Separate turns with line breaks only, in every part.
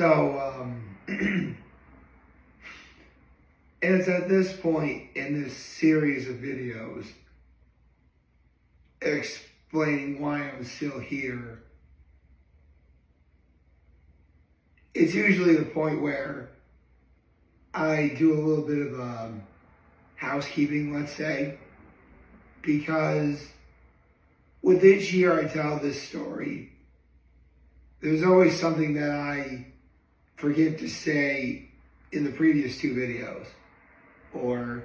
And it's at this point in this series of videos explaining why I'm still here. It's usually the point where I do a little bit of housekeeping, let's say, because with each year I tell this story, there's always something that I forget to say in the previous two videos, or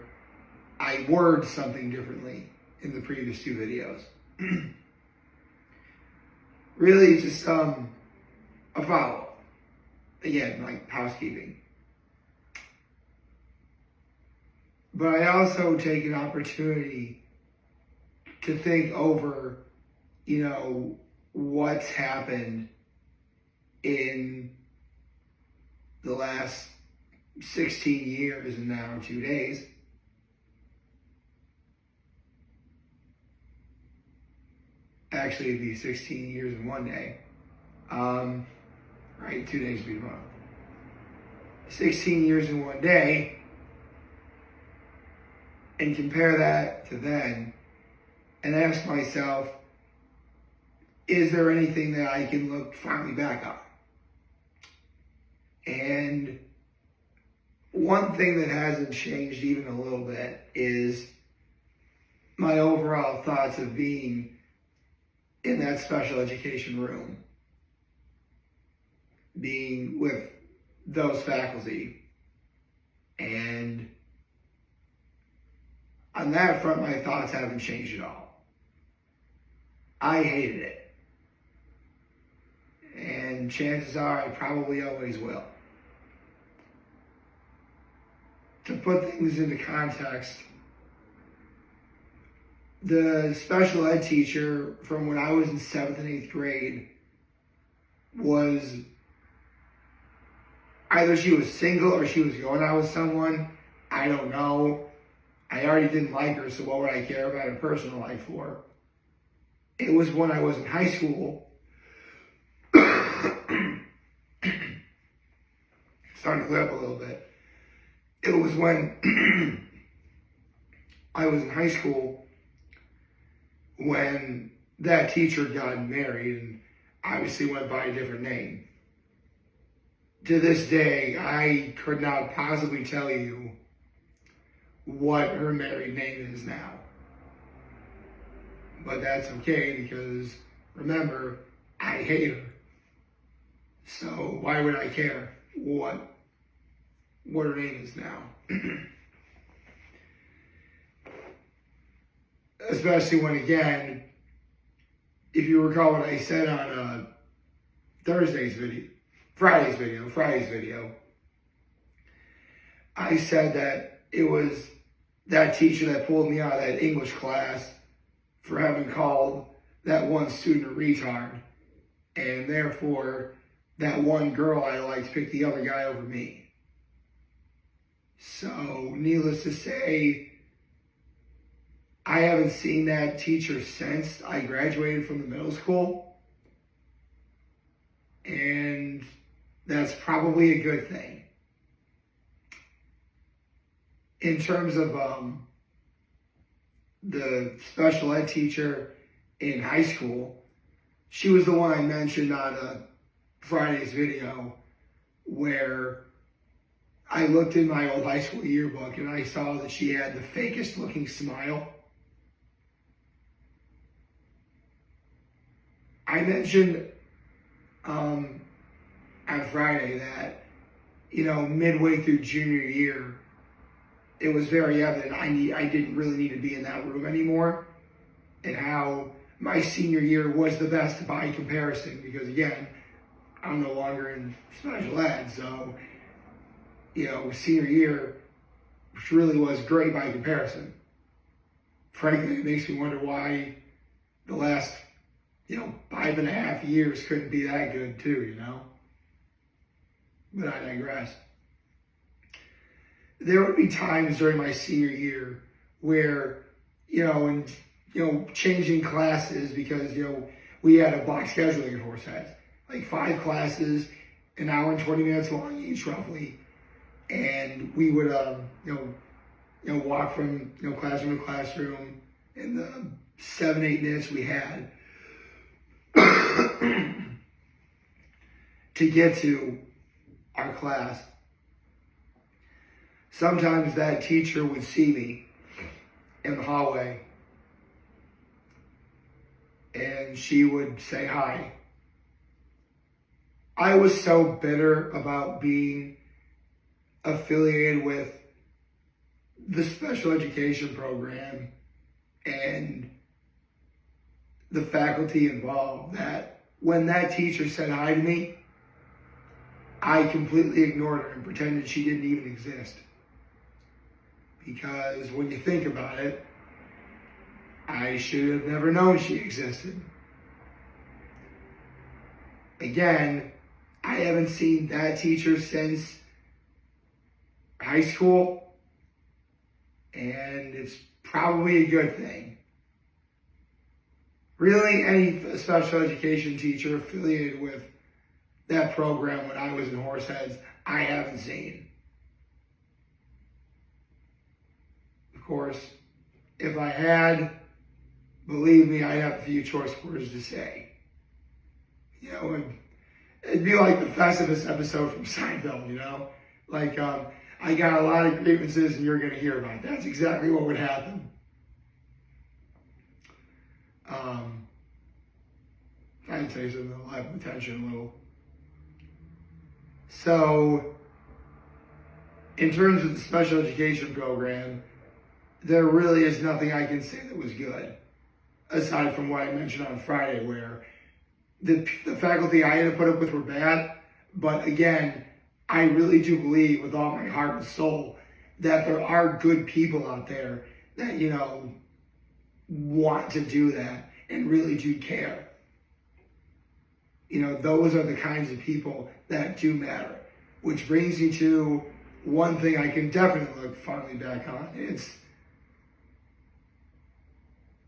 I word something differently in the previous two videos. Really just a follow-up. Again, like housekeeping. But I also take an opportunity to think over, what's happened in the last 16 years and now 2 days. Actually, it'd be 16 years and 1 day. Right, 2 days would be tomorrow. 16 years in 1 day, and compare that to then, and ask myself, is there anything that I can look finally back on? And one thing that hasn't changed even a little bit is my overall thoughts of being in that special education room, being with those faculty. And on that front, my thoughts haven't changed at all. I hated it. And chances are I probably always will. To put things into context, the special ed teacher from when I was in 7th and 8th grade was either she was single or she was going out with someone. I don't know. I already didn't like her, so what would I care about her personal life for? It was when I was in high school. Starting to clear up a little bit. It was when I was in high school when that teacher got married and obviously went by a different name. To this day, I could not possibly tell you what her married name is now. But that's okay, because remember, I hate her. So why would I care what her name is now? Especially when, again, if you recall what I said on Friday's video, I said that it was that teacher that pulled me out of that English class for having called that one student a retard, and therefore that one girl I liked picked the other guy over me. So, needless to say, I haven't seen that teacher since I graduated from the middle school, and that's probably a good thing. In terms of the special ed teacher in high school, she was the one I mentioned on Friday's video, where I looked in my old high school yearbook and I saw that she had the fakest looking smile. I mentioned on Friday that, midway through junior year, it was very evident I didn't really need to be in that room anymore, and how my senior year was the best by comparison, because again, I'm no longer in special ed, so, senior year, which really was great by comparison. Frankly, it makes me wonder why the last, 5.5 years couldn't be that good too, But I digress. There would be times during my senior year where, changing classes, because, we had a block scheduling at Horseheads, like 5 classes, an hour and 20 minutes long each, roughly. And we would, walk from, classroom to classroom in the 7-8 minutes we had to get to our class. Sometimes that teacher would see me in the hallway and she would say hi. I was so bitter about being affiliated with the special education program and the faculty involved that when that teacher said hi to me, I completely ignored her and pretended she didn't even exist. Because when you think about it, I should have never known she existed. Again, I haven't seen that teacher since high school, and it's probably a good thing. Really, any special education teacher affiliated with that program when I was in Horseheads, I haven't seen. Of course, if I had, believe me, I'd have a few choice words to say. It'd be like the Festivus episode from Seinfeld, Like, I got a lot of grievances and you're going to hear about it. That's exactly what would happen. I can tell you something that'll have attention a little. So, in terms of the special education program, there really is nothing I can say that was good, aside from what I mentioned on Friday, where the faculty I had to put up with were bad. But again, I really do believe with all my heart and soul that there are good people out there that, want to do that and really do care. Those are the kinds of people that do matter. Which brings me to one thing I can definitely look fondly back on. It's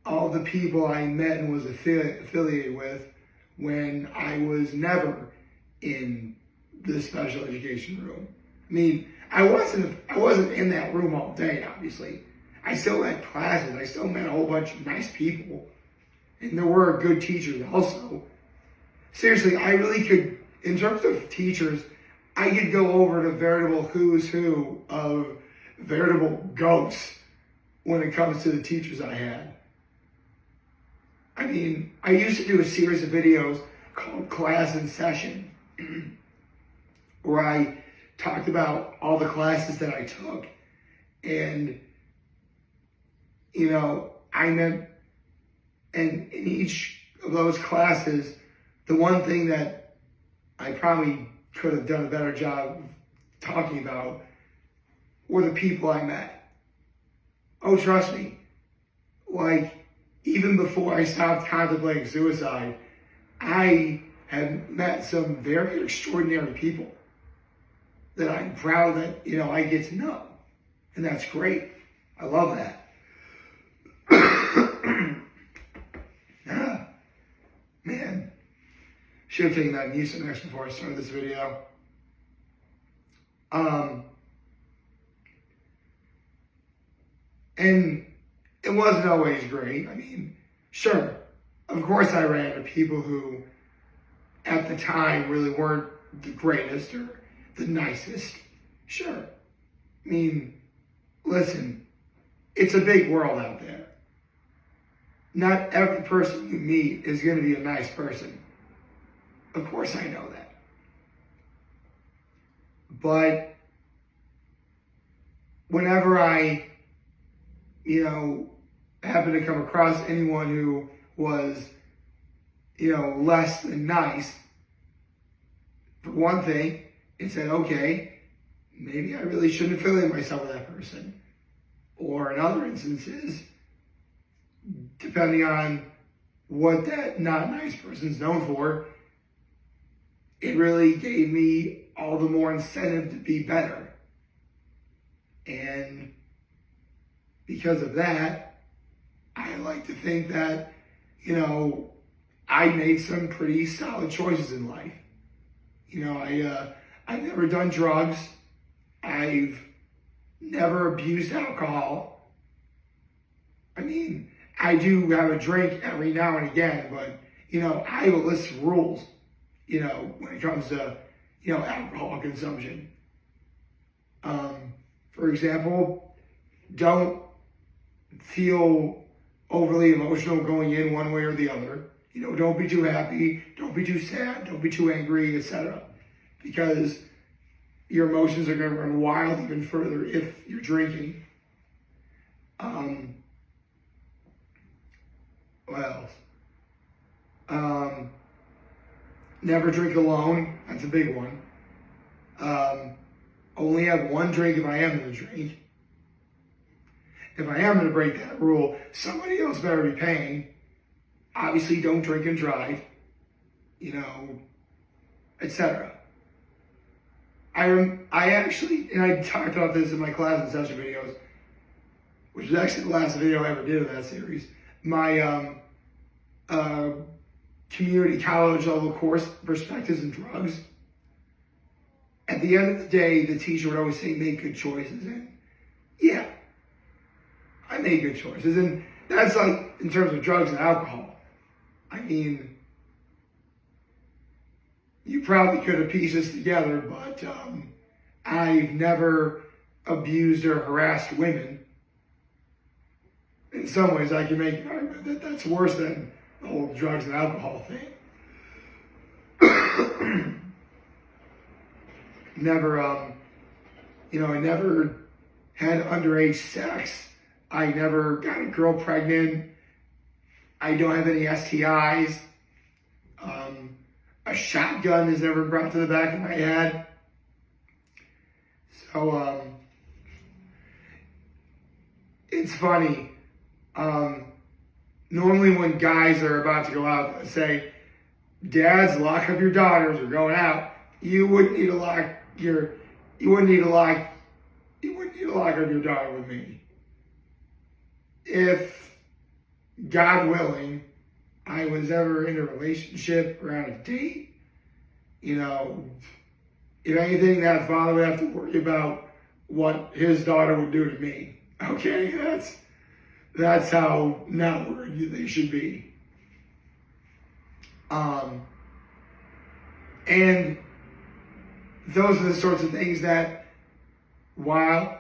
all the people I met and was affiliated with when I was never in the special education room. I mean, I wasn't in that room all day, obviously. I still had classes. I still met a whole bunch of nice people. And there were good teachers also. Seriously, I really could, in terms of teachers, I could go over to veritable who's who of veritable ghosts when it comes to the teachers I had. I mean, I used to do a series of videos called Class in Session, where I talked about all the classes that I took. And, I meant, and in each of those classes, the one thing that I probably could have done a better job of talking about were the people I met. Oh, trust me, even before I stopped contemplating suicide, I had met some very extraordinary people that I'm proud that, I get to know. And that's great. I love that. Man, should have taken that Mucinex before I started this video. And it wasn't always great. I mean, sure, of course I ran into people who at the time really weren't the greatest or the nicest. Sure. I mean, listen, it's a big world out there. Not every person you meet is going to be a nice person. Of course I know that. But whenever I, happen to come across anyone who was, less than nice, for one thing, it said, okay, maybe I really shouldn't affiliate myself with that person. Or in other instances, depending on what that not nice person's known for, it really gave me all the more incentive to be better. And because of that, I like to think that, I made some pretty solid choices in life. I've never done drugs. I've never abused alcohol. I mean, I do have a drink every now and again, but, I have a list of rules, when it comes to, alcohol consumption. For example, don't feel overly emotional going in one way or the other. Don't be too happy, don't be too sad, don't be too angry, etc. Because your emotions are going to run wild even further if you're drinking. What else? Never drink alone. That's a big one. Only have one drink if I am going to drink. If I am going to break that rule, somebody else better be paying. Obviously, don't drink and drive, etc. I actually, and I talked about this in my class and session videos, which is actually the last video I ever did of that series. My community college level course, Perspectives in Drugs. At the end of the day, the teacher would always say, make good choices. And yeah, I made good choices. And that's like in terms of drugs and alcohol. I mean, you probably could have pieced this together, but I've never abused or harassed women. In some ways, I can make an argument that that's worse than the whole drugs and alcohol thing. Never, I never had underage sex. I never got a girl pregnant. I don't have any STIs. A shotgun is never brought to the back of my head. So, it's funny. Normally when guys are about to go out and say, dads, lock up your daughters, we're going out, you wouldn't need to lock up your daughter with me. If, God willing, I was ever in a relationship or on a date, if anything, that father would have to worry about what his daughter would do to me. Okay, that's how not worried they should be. And those are the sorts of things that, while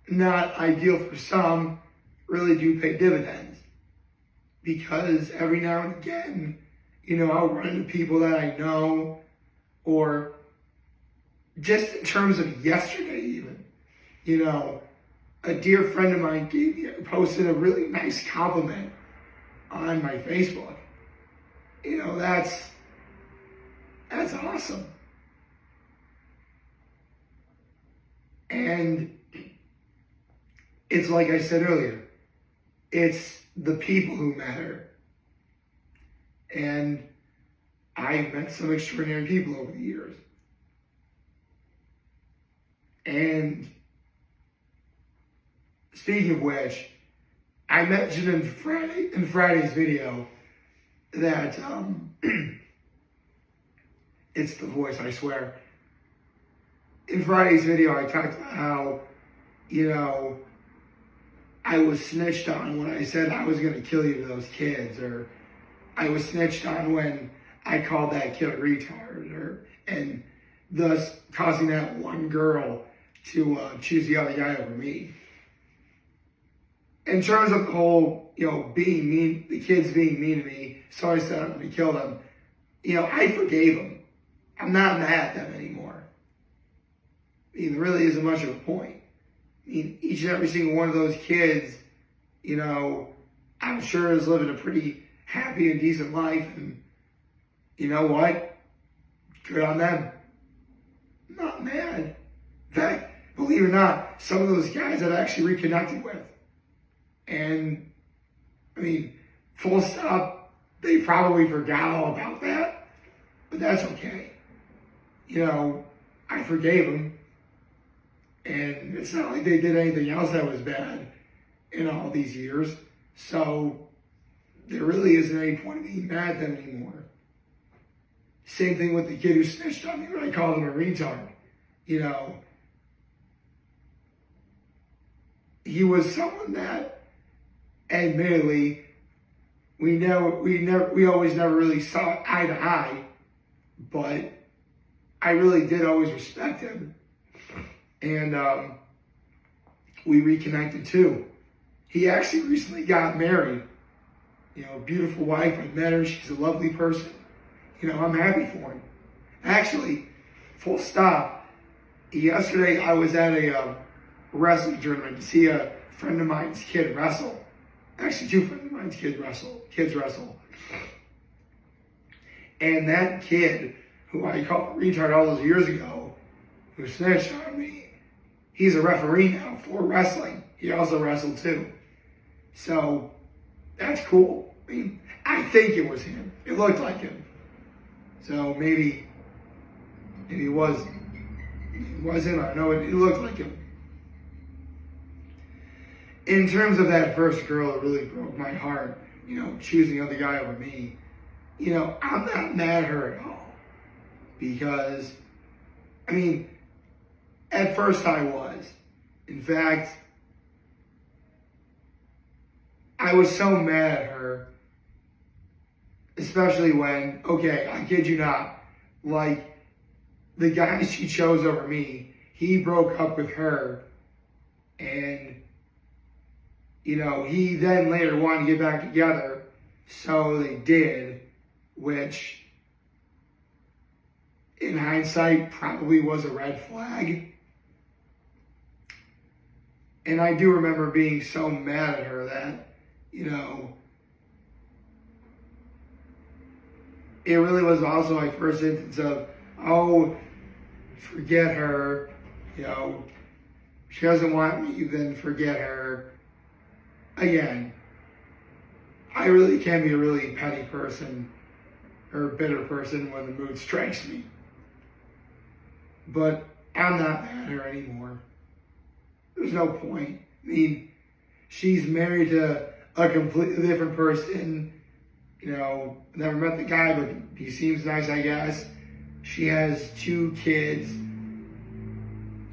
not ideal for some, really do pay dividends. Because every now and again, I'll run into people that I know, or just in terms of yesterday even, a dear friend of mine posted a really nice compliment on my Facebook. That's awesome. And it's like I said earlier, it's the people who matter. And I've met some extraordinary people over the years. And speaking of which, I mentioned in Friday's video that it's the voice, I swear. In Friday's video, I talked about how, I was snitched on when I said I was going to kill you to those kids, or I was snitched on when I called that kid a retard, and thus causing that one girl to choose the other guy over me. In terms of the whole, being mean, the kids being mean to me, so I said I'm going to kill them, I forgave them. I'm not mad at them anymore. There really isn't much of a point. Each and every single one of those kids, I'm sure is living a pretty happy and decent life. And you know what? Good on them. I'm not mad. In fact, believe it or not, some of those guys I've actually reconnected with. And, full stop, they probably forgot all about that. But that's okay. I forgave them. And it's not like they did anything else that was bad in all these years. So there really isn't any point in being mad at them anymore. Same thing with the kid who snitched on me when I called him a retard. You know, he was someone that, admittedly, we always never really saw eye to eye, but I really did always respect him, and we reconnected too. He actually recently got married. You know, beautiful wife. I met her. She's a lovely person. You know, I'm happy for him. Actually, full stop. Yesterday I was at a wrestling tournament to see a friend of mine's kid wrestle. Actually, two friends of mine's kids wrestle. And that kid, who I called a retard all those years ago, who snitched on me, he's a referee now for wrestling. He also wrestled too. So, that's cool. I mean, I think it was him. It looked like him. So maybe it was him. I don't know. It looked like him. In terms of that first girl, it really broke my heart. You know, choosing the other guy over me. You know, I'm not mad at her at all. Because, I mean, at first I was. In fact, I was so mad at her. Especially when, okay, I kid you not, like, the guy she chose over me, he broke up with her, and, you know, he then later wanted to get back together, so they did, which, in hindsight, probably was a red flag. And I do remember being so mad at her that, you know, it really was also my first instance of, oh, forget her, you know, she doesn't want me, then forget her. Again, I really can be a really petty person or a bitter person when the mood strikes me. But I'm not mad at her anymore. There's no point. I mean, she's married to a completely different person. You know, never met the guy, but he seems nice, I guess. She has 2 kids.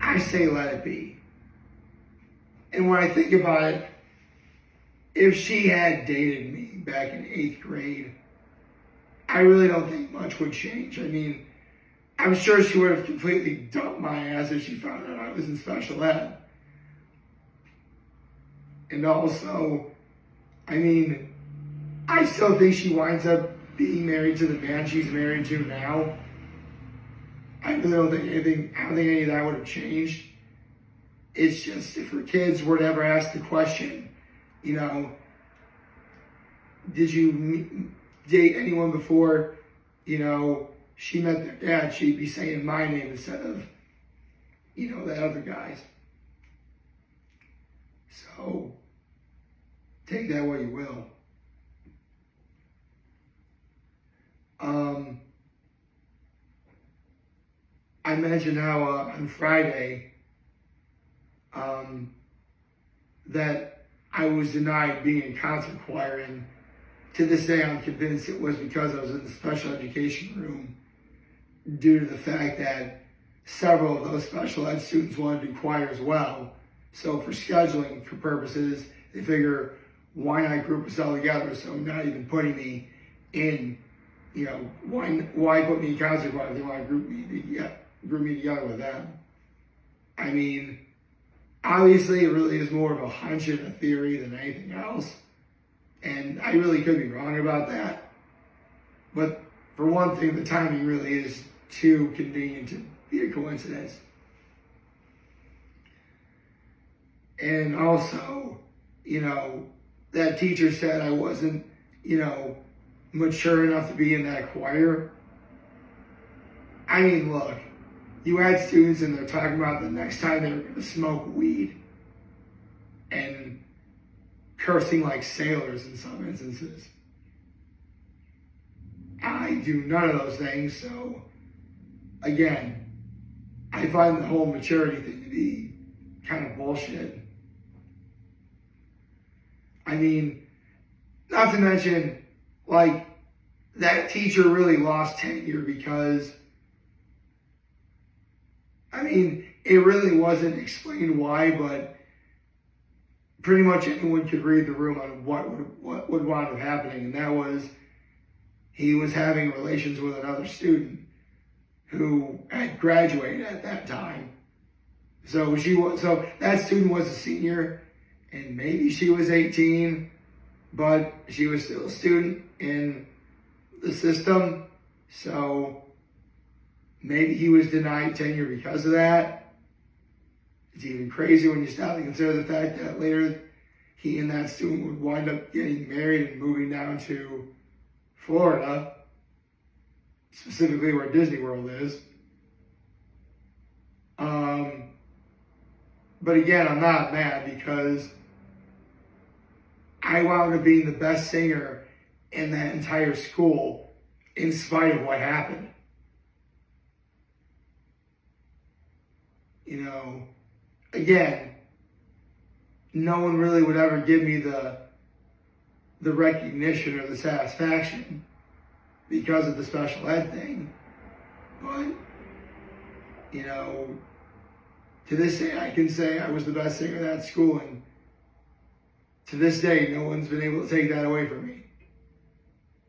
I say let it be. And when I think about it, if she had dated me back in 8th grade, I really don't think much would change. I mean, I'm sure she would have completely dumped my ass if she found out I was in special ed. And also, I mean, I still think she winds up being married to the man she's married to now. I really don't think any of that would have changed. It's just if her kids were to ever ask the question, you know, did you date anyone before, you know, she met their dad, she'd be saying my name instead of, you know, that other guy's. So, take that what you will. I mentioned how on Friday that I was denied being in concert choir, and to this day I'm convinced it was because I was in the special education room due to the fact that several of those special ed students wanted to do choir as well. So for scheduling purposes, they figure, why not group us all together? So not even putting me in, you know, why put me in concert choir if they want to group me together with them? I mean, obviously it really is more of a hunch and a theory than anything else. And I really could be wrong about that. But for one thing, the timing really is too convenient to be a coincidence. And also, you know, that teacher said I wasn't, you know, mature enough to be in that choir. I mean, look, you had students and they're talking about the next time they were going to smoke weed and cursing like sailors in some instances. I do none of those things, so again, I find the whole maturity thing to be kind of bullshit. I mean, not to mention, like, that teacher really lost tenure because, I mean, it really wasn't explained why, but pretty much anyone could read the room on what would wind up happening, and that was he was having relations with another student who had graduated at that time. So that student was a senior, and maybe she was 18, but she was still a student in the system. So maybe he was denied tenure because of that. It's even crazy when you stop to consider the fact that later he and that student would wind up getting married and moving down to Florida, specifically where Disney World is. But again, I'm not mad because I wound up being the best singer in that entire school in spite of what happened. You know, again, no one really would ever give me the recognition or the satisfaction because of the special ed thing. But, you know, to this day, I can say I was the best singer at that school, and to this day, no one's been able to take that away from me.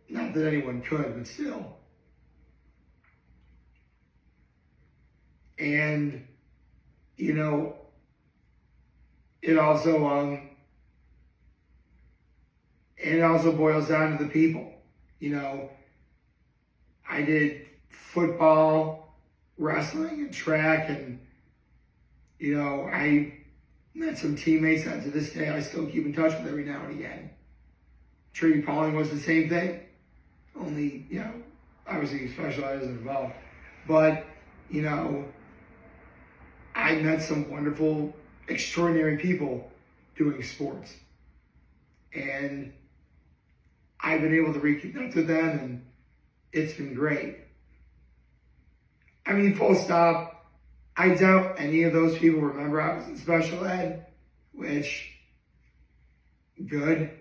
Not that anyone could, but still. And, you know, it also boils down to the people. You know, I did football, wrestling, and track, and, you know, I met some teammates that to this day I still keep in touch with every now and again. Trinity Pauling was the same thing, only, you know, obviously special ed isn't involved. But, you know, I met some wonderful, extraordinary people doing sports. And I've been able to reconnect with them, and it's been great. I mean, full stop. I doubt any of those people remember I was in special ed, which, good.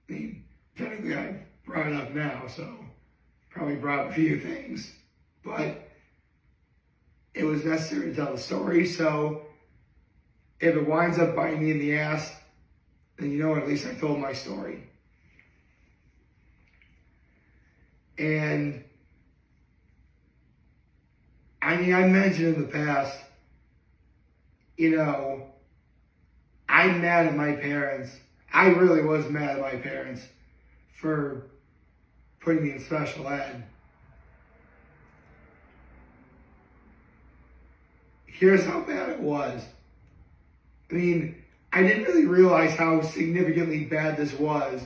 I mean, technically I brought it up now, so probably brought up a few things. But it was necessary to tell the story, so if it winds up biting me in the ass, then you know at least I told my story. And I mean, I mentioned in the past, you know, I'm mad at my parents. I really was mad at my parents for putting me in special ed. Here's how bad it was. I mean, I didn't really realize how significantly bad this was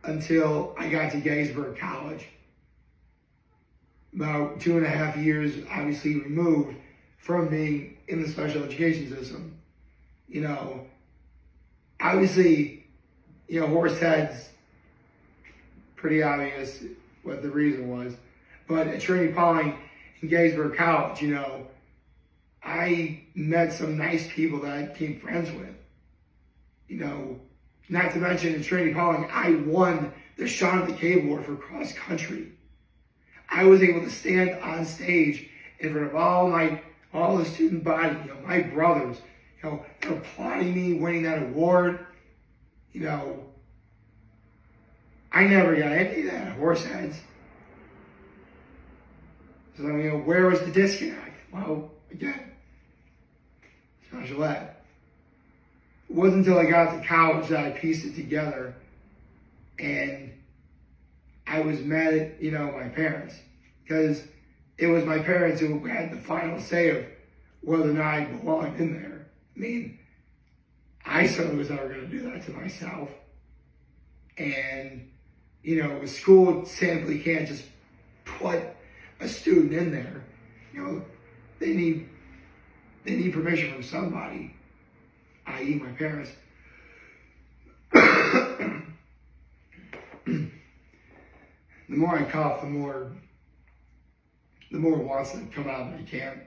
until I got to Gettysburg College. About 2.5 years, obviously, removed from being in the special education system. You know, obviously, you know, Horsehead's pretty obvious what the reason was. But at Trinity Pauling in Gettysburg College, you know, I met some nice people that I became friends with. You know, not to mention in Trinity Pauling, I won the Sean McKay Award for cross country. I was able to stand on stage in front of all the student body, you know, my brothers, you know, they're applauding me winning that award. You know, I never got any of that at Horseheads. So, you know, where was the disconnect? Well, again, special ed. It wasn't until I got to college that I pieced it together, and I was mad at, you know, my parents, because it was my parents who had the final say of whether or not I belonged in there. I mean, I certainly was never going to do that to myself. And, you know, a school simply can't just put a student in there. You know, they need permission from somebody, i.e. my parents. The more I cough, the more it wants to come out, but it can't.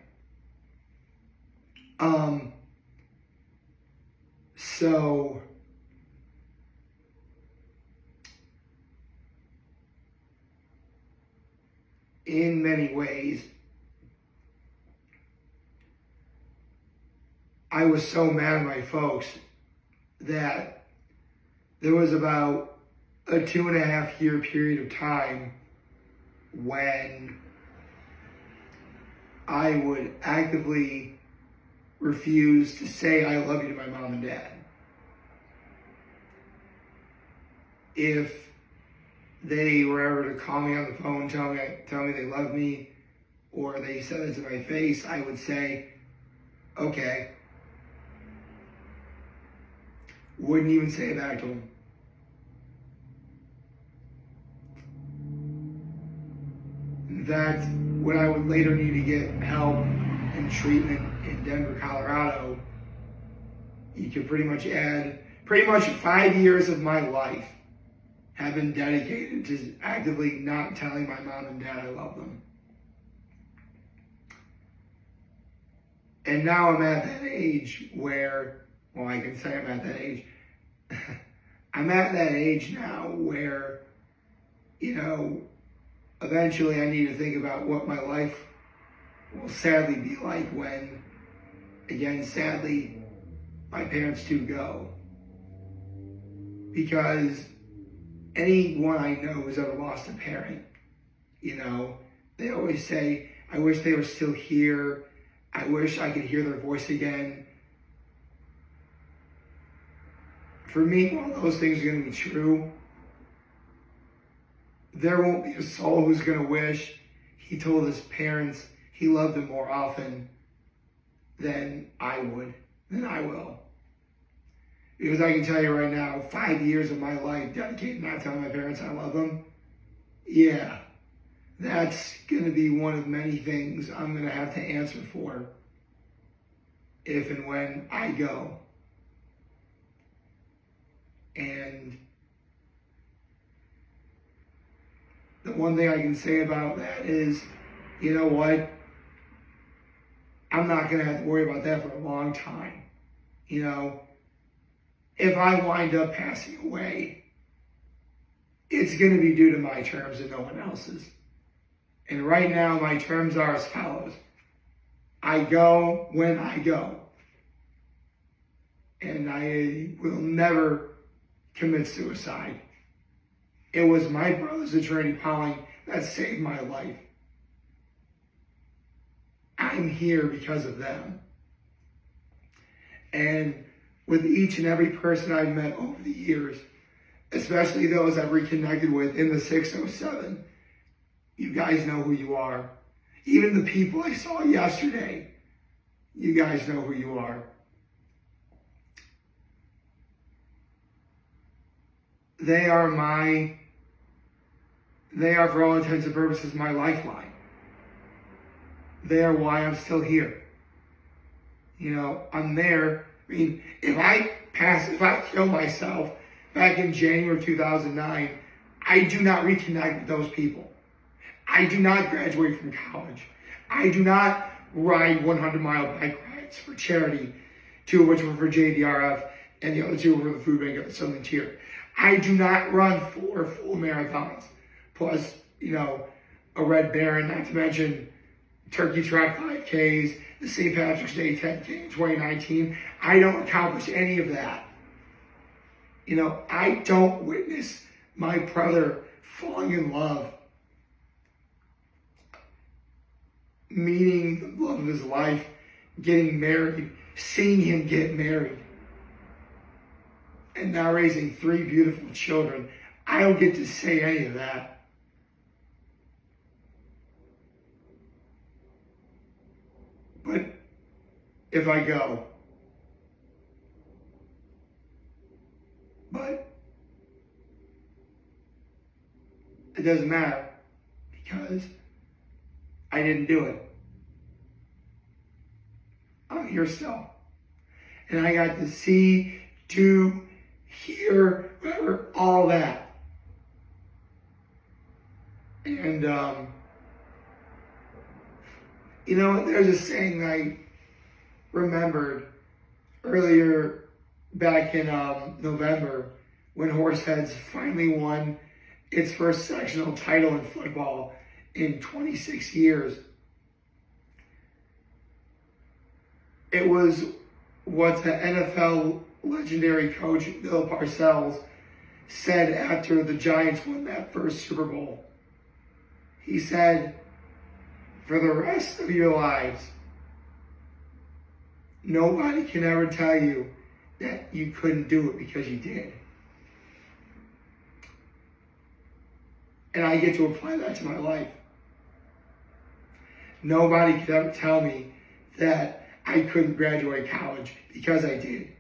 So in many ways, I was so mad at my folks that there was about a 2.5 year period of time when I would actively refuse to say I love you to my mom and dad. If they were ever to call me on the phone, tell me they love me, or they said it to my face, I would say, okay. Wouldn't even say it back to them. That when I would later need to get help and treatment in Denver, Colorado, you could pretty much 5 years of my life have been dedicated to actively not telling my mom and dad I love them. And now I'm at that age where, well, I can say I'm at that age. I'm at that age now where, eventually I need to think about what my life will sadly be like when, again, sadly, my parents do go. Because anyone I know who's ever lost a parent, they always say, I wish they were still here. I wish I could hear their voice again. For me, while those things are going to be true, there won't be a soul who's going to wish he told his parents he loved them more often than I will. Because I can tell you right now, 5 years of my life dedicated not telling my parents I love them, yeah, that's going to be one of many things I'm going to have to answer for if and when I go. And the one thing I can say about that is, you know what? I'm not going to have to worry about that for a long time. If I wind up passing away, it's going to be due to my terms and no one else's. And right now, my terms are as follows. I go when I go. And I will never commit suicide. It was my brother's attorney, Pauling, that saved my life. I'm here because of them. And with each and every person I've met over the years, especially those I've reconnected with in the 607, you guys know who you are. Even the people I saw yesterday, you guys know who you are. They are for all intents and purposes my lifeline. They are why I'm still here. I'm there. I mean, if I kill myself back in January of 2009, I do not reconnect with those people. I do not graduate from college. I do not ride 100-mile bike rides for charity, 2 of which were for JDRF, and the other 2 were for the food bank at the Southern Tier. I do not run 4 full marathons, plus, a Red Baron, not to mention Turkey Track 5Ks, the St. Patrick's Day 10K in 2019. I don't accomplish any of that. I don't witness my brother falling in love, meeting the love of his life, getting married, seeing him get married, and now raising 3 beautiful children. I don't get to say any of that. But if I go, but it doesn't matter because I didn't do it. I'm here still. And I got to see, do, hear, whatever, all that. And, there's a saying I remembered earlier back in November when Horseheads finally won its first sectional title in football in 26 years. It was what the NFL legendary coach Bill Parcells said after the Giants won that first Super Bowl. He said, for the rest of your lives, nobody can ever tell you that you couldn't do it because you did. And I get to apply that to my life. Nobody could ever tell me that I couldn't graduate college because I did.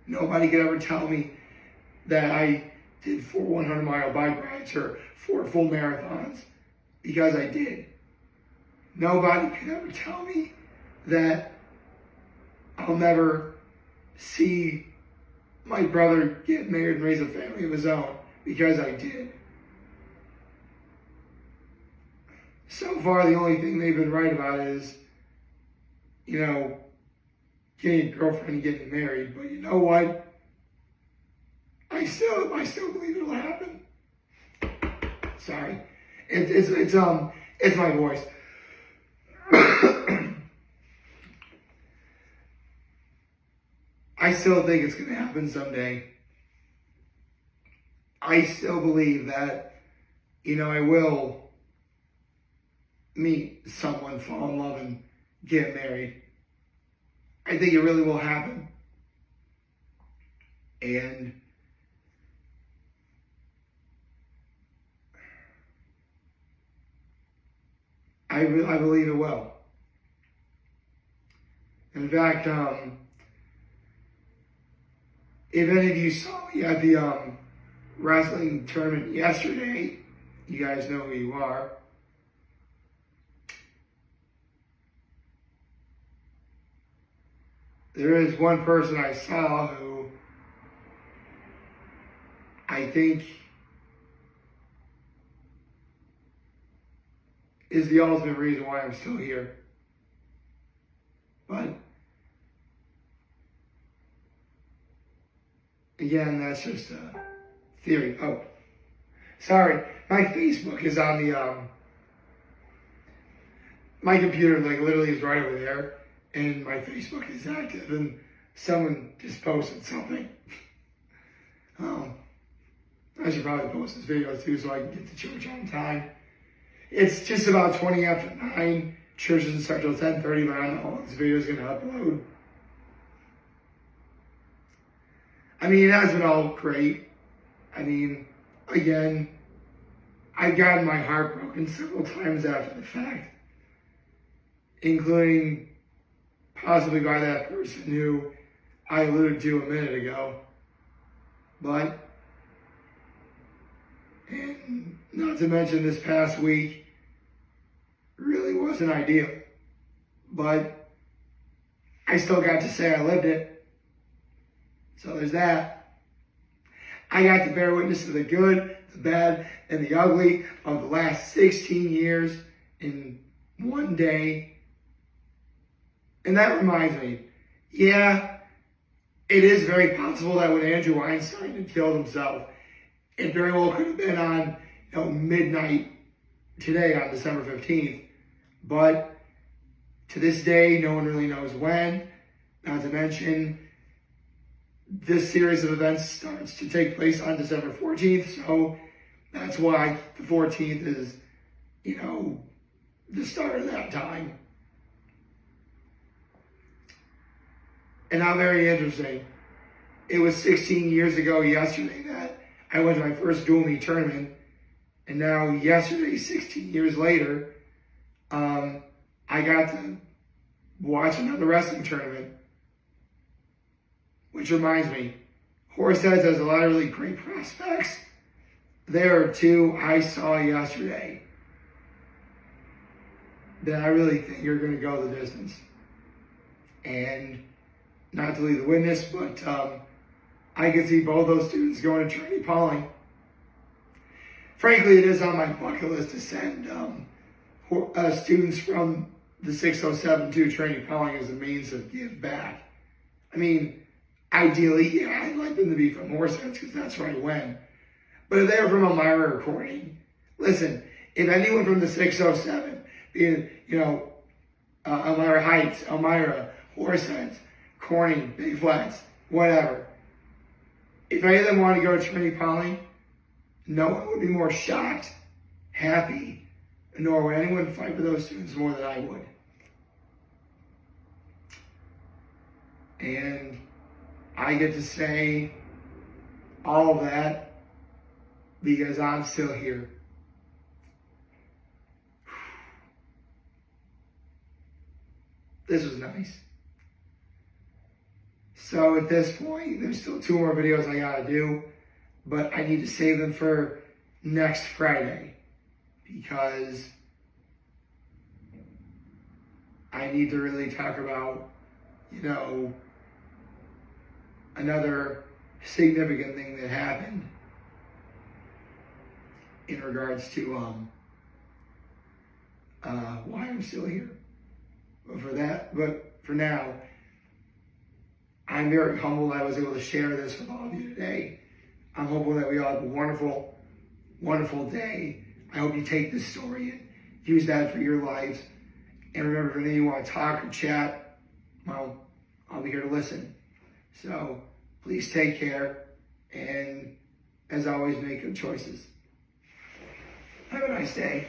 Nobody could ever tell me that I did 4 100-mile bike rides or 4 full marathons because I did. Nobody could ever tell me that I'll never see my brother get married and raise a family of his own because I did. So far, the only thing they've been right about is, getting a girlfriend and getting married. But you know what? I still believe it'll happen. Sorry, it's my voice. I still think it's going to happen someday. I still believe that, I will meet someone, fall in love, and get married. I think it really will happen. And I believe it will. In fact, if any of you saw me at the wrestling tournament yesterday, you guys know who you are. There is one person I saw who I think is the ultimate reason why I'm still here. But again, that's just a theory. Oh, sorry. My Facebook is on the, my computer literally is right over there, and my Facebook is active, and someone just posted something. I should probably post this video too so I can get to church on time. It's just about 20 after 9. Church doesn't start till 10:30, but I don't know how long this video is going to upload. It has been all great. Again, I've gotten my heart broken several times after the fact, including possibly by that person who I alluded to a minute ago. And not to mention this past week really wasn't ideal, but I still got to say I lived it. So there's that. I got to bear witness to the good, the bad, and the ugly of the last 16 years in one day. And that reminds me, yeah, it is very possible that when Andrew Weinstein had killed himself, it very well could have been on, midnight today on December 15th. But to this day, no one really knows when. Not to mention, this series of events starts to take place on December 14th. So that's why the 14th is, the start of that time. And how very interesting. It was 16 years ago yesterday that I went to my first dual meet tournament. And now yesterday, 16 years later, I got to watch another wrestling tournament. Which reminds me, Horseheads has a lot of really great prospects. There are 2 I saw yesterday that I really think are going to go the distance. And not to lead the witness, but I could see both those students going to Trinity Pauling. Frankly, it is on my bucket list to send students from the 607 to Trinity Pauling as a means of give back. Ideally, yeah, I'd like them to be from Horseheads because that's where I went. But if they were from Elmira or Corning, listen, If anyone from the 607, Elmira Heights, Elmira, Horseheads, Corning, Big Flats, whatever. If any of them want to go to Trinity Poly, no one would be more shocked, happy, nor would anyone fight for those students more than I would. And I get to say all of that because I'm still here. This was nice. So at this point, there's still 2 more videos I gotta do, but I need to save them for next Friday because I need to really talk about, another significant thing that happened in regards to why I'm still here. But for now, I'm very humbled I was able to share this with all of you today. I'm hopeful that we all have a wonderful, wonderful day. I hope you take this story and use that for your lives. And remember, if any of you want to talk or chat, well, I'll be here to listen. So please take care, and as always, make good choices. Have a nice day.